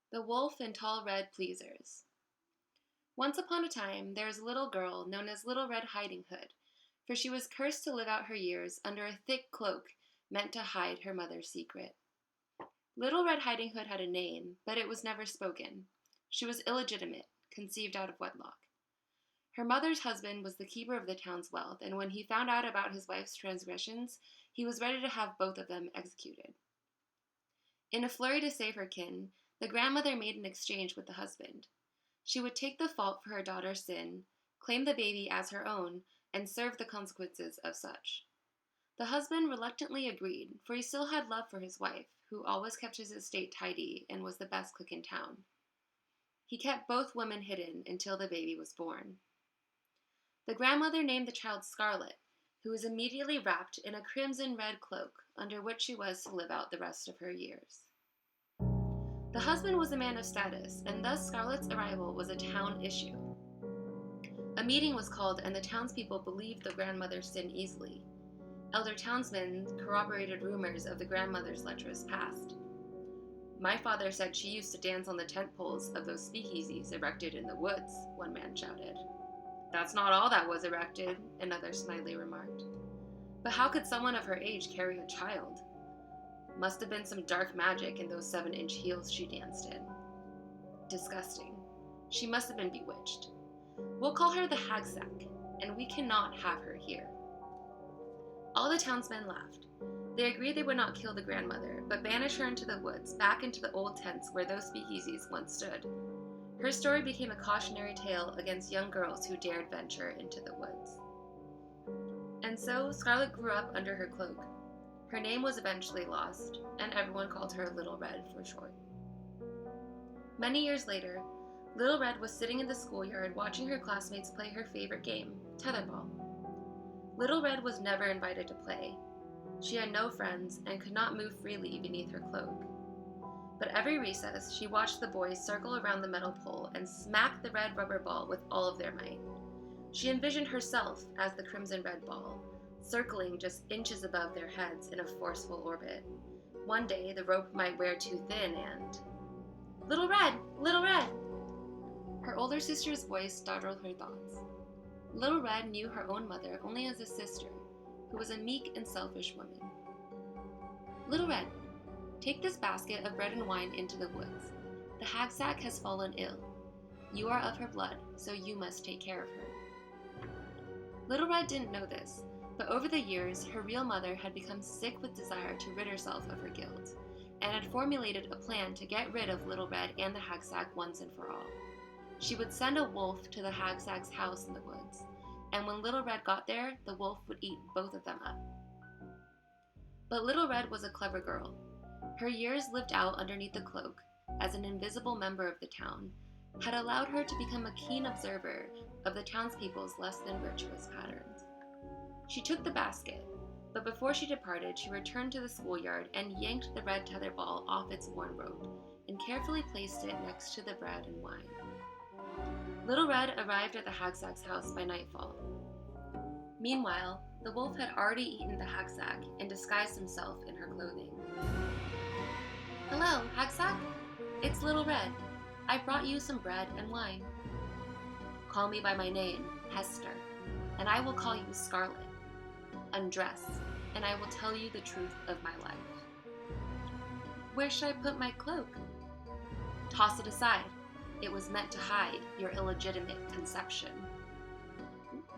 The Wolf and Tall Red Pleasers. Once upon a time there was a little girl known as Little Red Hiding Hood, for she was cursed to live out her years under a thick cloak meant to hide her mother's secret. Little Red Hiding Hood had a name, but it was never spoken. She was illegitimate, conceived out of wedlock. Her mother's husband was the keeper of the town's wealth, and when he found out about his wife's transgressions, he was ready to have both of them executed. In a flurry to save her kin, the grandmother made an exchange with the husband. She would take the fault for her daughter's sin, claim the baby as her own, and serve the consequences of such. The husband reluctantly agreed, for he still had love for his wife, who always kept his estate tidy and was the best cook in town. He kept both women hidden until the baby was born. The grandmother named the child Scarlet, who was immediately wrapped in a crimson-red cloak, under which she was to live out the rest of her years. The husband was a man of status, and thus Scarlet's arrival was a town issue. A meeting was called, and the townspeople believed the grandmother's sin easily. Elder townsmen corroborated rumors of the grandmother's lecherous past. "My father said she used to dance on the tent poles of those speakeasies erected in the woods," one man shouted. "That's not all that was erected," another smilingly remarked. "But how could someone of her age carry a child? Must have been some dark magic in those 7-inch heels she danced in. Disgusting. She must have been bewitched. We'll call her the Hagsack, and we cannot have her here." All the townsmen laughed. They agreed they would not kill the grandmother, but banish her into the woods, back into the old tents where those speakeasies once stood. Her story became a cautionary tale against young girls who dared venture into the woods. And so Scarlet grew up under her cloak. Her name was eventually lost, and everyone called her Little Red for short. Many years later, Little Red was sitting in the schoolyard watching her classmates play her favorite game, tetherball. Little Red was never invited to play. She had no friends and could not move freely beneath her cloak. But every recess, she watched the boys circle around the metal pole and smack the red rubber ball with all of their might. She envisioned herself as the crimson red ball, circling just inches above their heads in a forceful orbit. One day, the rope might wear too thin and... "Little Red! Little Red!" Her older sister's voice startled her thoughts. Little Red knew her own mother only as a sister, who was a meek and selfish woman. "Little Red, take this basket of bread and wine into the woods. The Hagsack has fallen ill. You are of her blood, so you must take care of her." Little Red didn't know this, but over the years, her real mother had become sick with desire to rid herself of her guilt, and had formulated a plan to get rid of Little Red and the Hagsack once and for all. She would send a wolf to the Hagsack's house in the woods, and when Little Red got there, the wolf would eat both of them up. But Little Red was a clever girl. Her years lived out underneath the cloak, as an invisible member of the town, had allowed her to become a keen observer of the townspeople's less than virtuous patterns. She took the basket, but before she departed, she returned to the schoolyard and yanked the red tether ball off its worn rope, and carefully placed it next to the bread and wine. Little Red arrived at the Hagsack's house by nightfall. Meanwhile, the wolf had already eaten the Hagsack and disguised himself in her clothing. "Hello, Hagsack? It's Little Red. I brought you some bread and wine." "Call me by my name, Hester, and I will call you Scarlet. Undress, and I will tell you the truth of my life." "Where should I put my cloak?" "Toss it aside. It was meant to hide your illegitimate conception."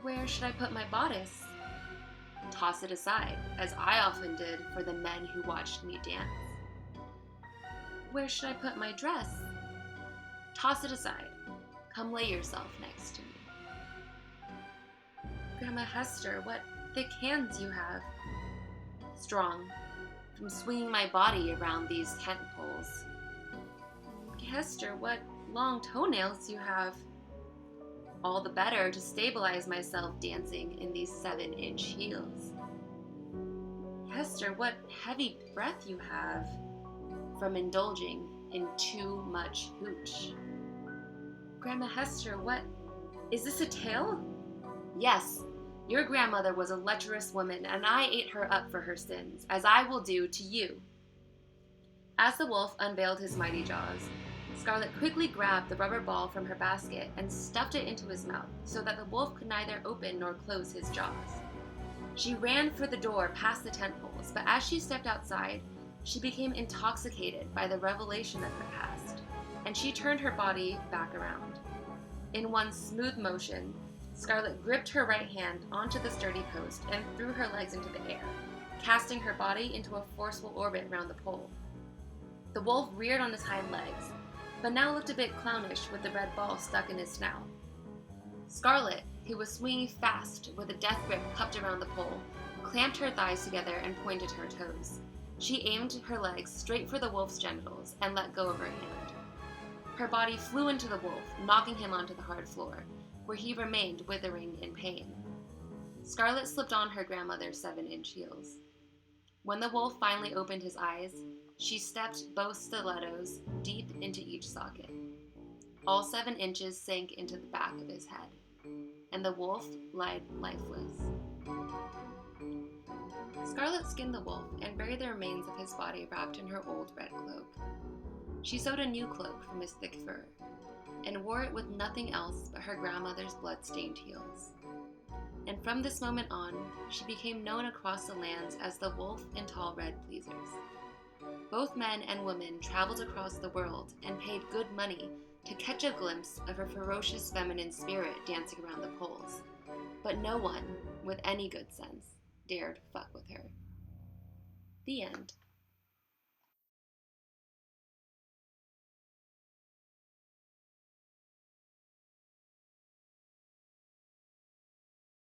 "Where should I put my bodice?" "Toss it aside, as I often did for the men who watched me dance." "Where should I put my dress?" "Toss it aside. Come lay yourself next to me." "Grandma Hester, what thick hands you have." "Strong, from swinging my body around these tent poles." "Hester, what long toenails you have." "All the better to stabilize myself dancing in these 7-inch heels." "Hester, what heavy breath you have." "From indulging in too much hooch." "Grandma Hester, what? Is this a tale?" "Yes. Your grandmother was a lecherous woman, and I ate her up for her sins, as I will do to you." As the wolf unveiled his mighty jaws, Scarlet quickly grabbed the rubber ball from her basket and stuffed it into his mouth so that the wolf could neither open nor close his jaws. She ran for the door past the tent poles, but as she stepped outside, she became intoxicated by the revelation of her past, and she turned her body back around. In one smooth motion, Scarlet gripped her right hand onto the sturdy post and threw her legs into the air, casting her body into a forceful orbit around the pole. The wolf reared on his hind legs, but now looked a bit clownish with the red ball stuck in his snout. Scarlet, who was swinging fast with a death grip cupped around the pole, clamped her thighs together and pointed her toes. She aimed her legs straight for the wolf's genitals and let go of her hand. Her body flew into the wolf, knocking him onto the hard floor, where he remained withering in pain. Scarlet slipped on her grandmother's 7-inch heels. When the wolf finally opened his eyes, she stepped both stilettos deep into each socket. All 7 inches sank into the back of his head, and the wolf lied lifeless. Scarlet skinned the wolf and buried the remains of his body wrapped in her old red cloak. She sewed a new cloak from his thick fur, and wore it with nothing else but her grandmother's blood-stained heels. And from this moment on, she became known across the lands as the Wolf and Tall Red Pleasers. Both men and women traveled across the world and paid good money to catch a glimpse of her ferocious feminine spirit dancing around the poles. But no one, with any good sense, dared fuck with her. The end.